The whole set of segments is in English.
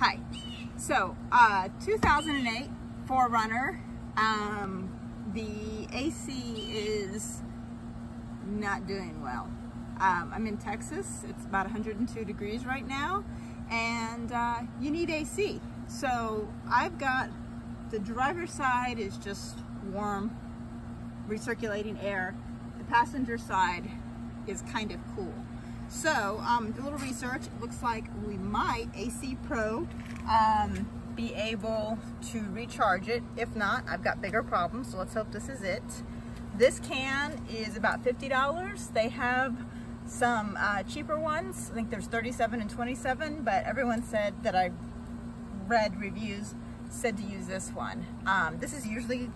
Hi. So, 2008 4Runner. The AC is not doing well. I'm in Texas. It's about 102 degrees right now, and you need AC. So I've got the driver's side is just warm, recirculating air. The passenger side is kind of cool. So a little research, it looks like we might, AC Pro, be able to recharge it. If not, I've got bigger problems, so let's hope this is it. This can is about $50. They have some cheaper ones. I think there's 37 and 27, but everyone said that I read reviews said to use this one. This is usually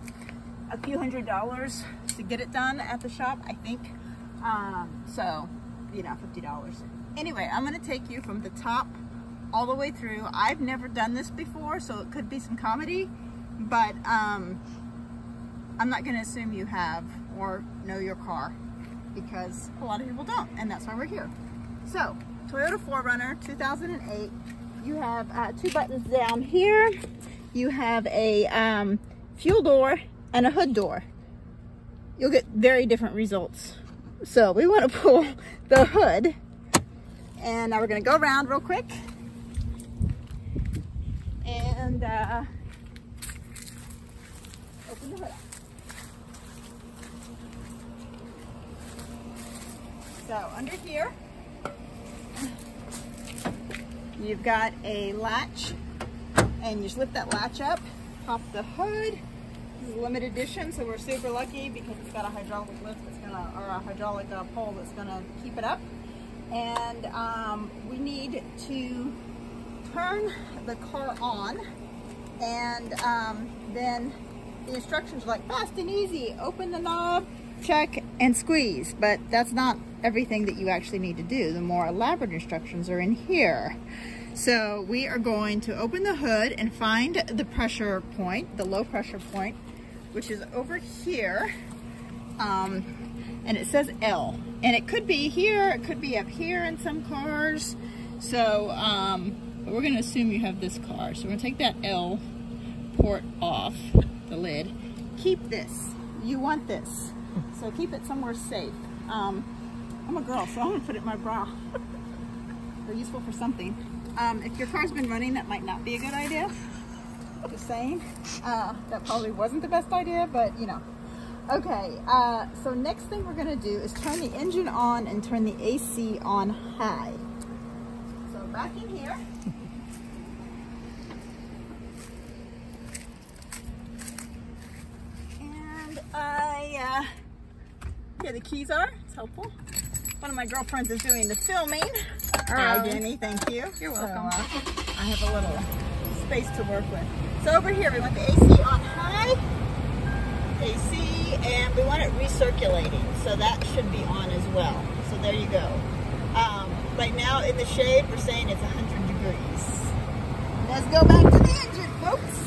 a few $100s to get it done at the shop, I think. So, you know, $50. Anyway, I'm gonna take you from the top all the way through. I've never done this before, so it could be some comedy, but I'm not gonna assume you have or know your car, because a lot of people don't, and that's why we're here. So, Toyota 4Runner 2008, you have two buttons down here. You have a fuel door and a hood door. You'll get very different results. So we want to pull the hood, and now we're going to go around real quick and open the hood up. So under here, you've got a latch, and you just lift that latch up, pop the hood. This is a limited edition, so we're super lucky because it's got a hydraulic lift that's gonna, or a hydraulic pole that's gonna keep it up. And we need to turn the car on, and then the instructions are like fast and easy. Open the knob, check, and squeeze. But that's not everything that you actually need to do. The more elaborate instructions are in here. So we are going to open the hood and find the pressure point, the low pressure point, which is over here, and it says L. And it could be here, it could be up here in some cars. So but we're gonna assume you have this car. So we're gonna take that L port off the lid. Keep this, you want this. So keep it somewhere safe. I'm a girl, so I'm gonna put it in my bra. They're useful for something. If your car's been running, that might not be a good idea. Just saying. That probably wasn't the best idea, but you know. Okay, so next thing we're gonna do is turn the engine on and turn the AC on high. So back in here. And here the keys are, it's helpful. One of my girlfriends is doing the filming. All right, Jenny, thank you. You're welcome. So, I have a little space to work with. So over here, we want the AC on high, AC, and we want it recirculating. So that should be on as well. So there you go. Right now in the shade, we're saying it's 100 degrees. Let's go back to the engine, folks.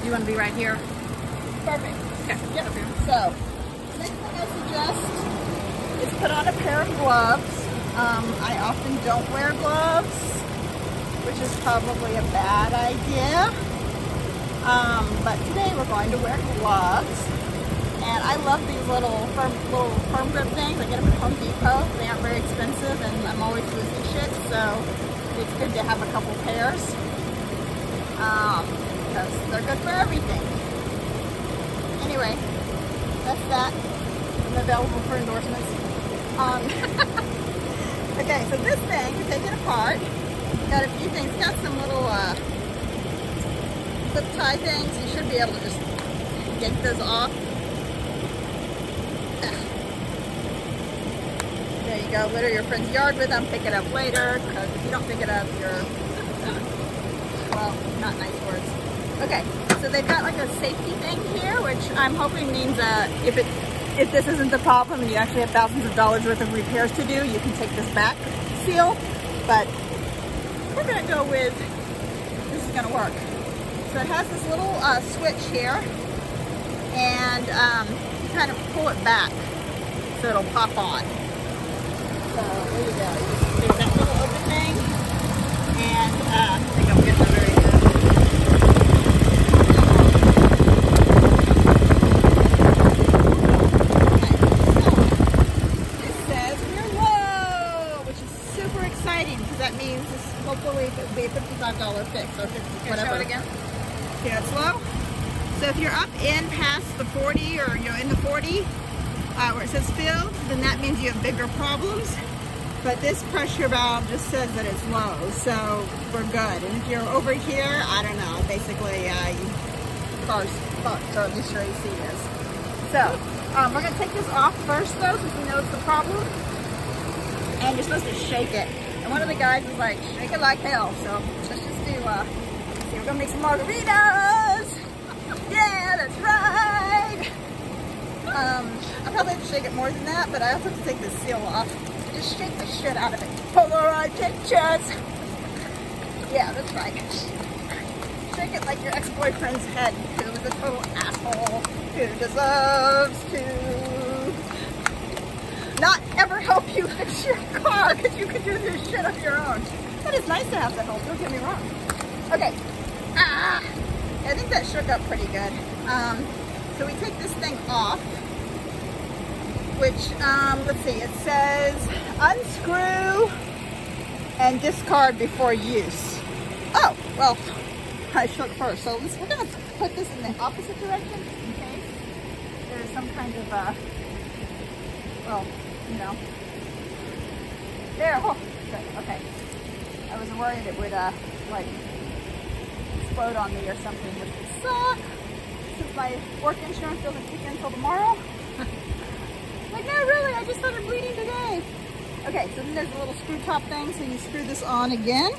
You want to be right here? Perfect. Okay. Yep. Okay. So, next thing I suggest is put on a pair of gloves. I often don't wear gloves, which is probably a bad idea. But today we're going to wear gloves. And I love these little firm grip things. I get them at Home Depot. They aren't very expensive, and I'm always losing shit, so it's good to have a couple pairs. Because they're good for everything. Anyway, that's that. I'm available for endorsements. Okay, so this thing, you take it apart. Got a few things. Got some little zip tie things. You should be able to just get those off. There you go. Litter your friend's yard with them. Pick it up later, because if you don't pick it up, you're well, not nice words. Okay, so they've got like a safety thing here, which I'm hoping means if this isn't the problem and you actually have thousands of dollars worth of repairs to do, you can take this back seal. But we're gonna go with, this is gonna work. So it has this little switch here, and you kind of pull it back so it'll pop on. So you go. There's that little open thing, and I think I'm getting it very good. It says we're low, which is super exciting because that means hopefully it will be a $55 fix or 50, whatever. Show it again. Yeah, it's low. So if you're up in past the 40 or you're in the 40 where it says filled, then that means you have bigger problems. But this pressure valve just says that it's low, so we're good. And if you're over here, I don't know, basically car's fucked, or at least your AC is. So we're gonna take this off first though, since we know it's the problem. And you're supposed to shake it. And one of the guys was like, shake it like hell. So let's just do, we're gonna make some margaritas. Yeah, that's right. I probably have to shake it more than that, but I also have to take the seal off. Just shake the shit out of it. Polaroid pictures. Yeah, that's right. Shake it like your ex-boyfriend's head, who was a total asshole, who deserves to not ever help you fix your car because you can do this shit on your own. But it's nice to have the help, don't get me wrong. Okay. I think that shook up pretty good. So we take this thing off, which, let's see, it says unscrew and discard before use. Oh, well, I shook first. So we're gonna put this in the opposite direction in case there's some kind of, well, you know. There, oh, good, okay. I was worried it would, like, explode on me or something, which would suck, since my work insurance doesn't kick in until tomorrow. Like, no, really, I just started bleeding today. Okay, so then there's a little screw top thing, so you screw this on again.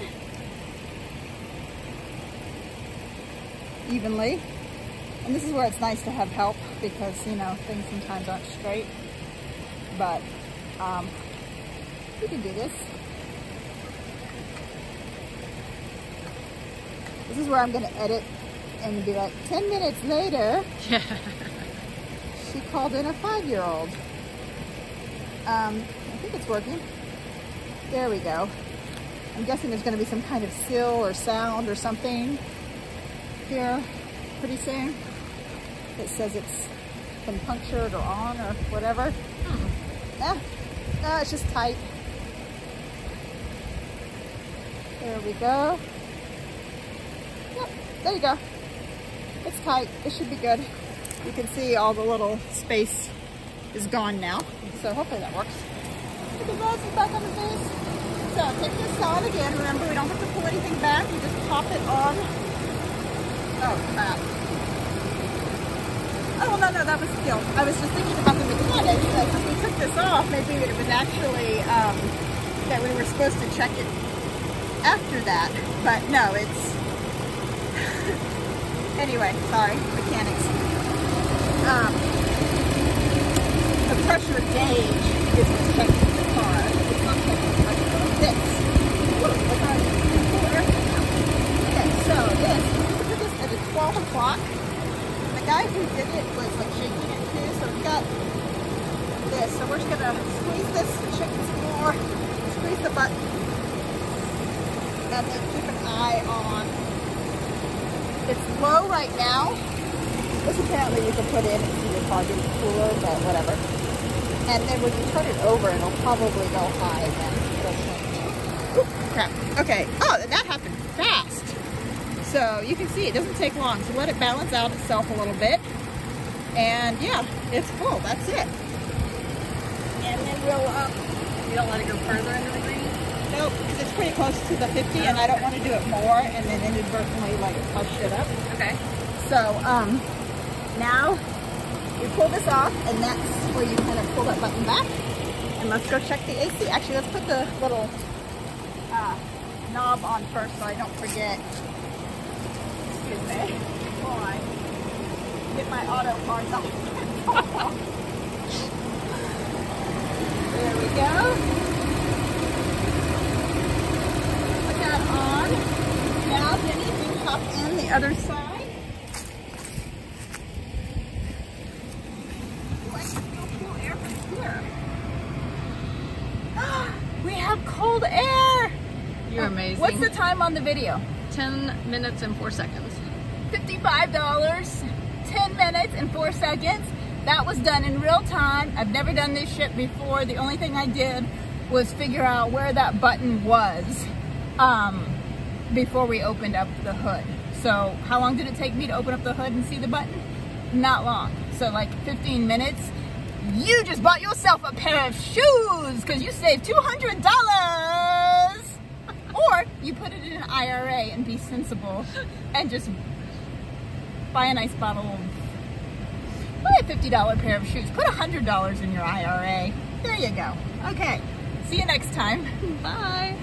Evenly. And this is where it's nice to have help because, you know, things sometimes aren't straight. But, you can do this. This is where I'm going to edit and be like, 10 minutes later, she called in a 5-year-old. I think it's working. There we go. I'm guessing there's going to be some kind of seal or sound or something here pretty soon that says it's been punctured or on or whatever. No, it's just tight. There we go. Yep, there you go. It's tight. It should be good. You can see all the little space is gone now. So hopefully that works. Look at that, it's back on the face. So take this on again. Remember, we don't have to pull anything back. You just pop it on. Oh, crap. Oh, no, that was still. I was just thinking about the mechanics. Like, if we took this off, maybe it was actually that we were supposed to check it after that. But no, it's... Anyway, sorry, mechanics. The pressure gauge is what's checking the car. It's not checking the pressure of this. Okay, so this, we did this at 12 o'clock. The guy who did it was like shaking it too, so we got this. So we're just gonna squeeze this, shake this more, squeeze the button, and then keep an eye on. It's low right now. This apparently you can put in into your car getting cooler, but whatever. And then when you turn it over, it'll probably go high again. Oop, crap. Okay. Oh, that happened fast. So you can see it doesn't take long. So let it balance out itself a little bit. And yeah, it's full. That's it. And then we'll, You don't let it go further into the green? nope, because it's pretty close to the 50 and I don't want to do it more and then inadvertently like push it up. Okay. So, now you pull this off and that's where you kind of pull that button back. And let's go check the AC. Actually, let's put the little knob on first so I don't forget. Excuse me. Hold on. Get my auto cards off. There we go. Put that on. Now, Jenny, you hop in the other side. We cold air. You're amazing. What's the time on the video? 10 minutes and 4 seconds. $55, 10 minutes and 4 seconds. That was done in real time. I've never done this shit before. The only thing I did was figure out where that button was before we opened up the hood. So how long did it take me to open up the hood and see the button? Not long. So like 15 minutes. You just bought yourself a pair of shoes because you saved $200. Or you put it in an IRA and be sensible and just buy a nice bottle of, buy a $50 pair of shoes. Put $100 in your IRA. There you go. Okay. See you next time. Bye.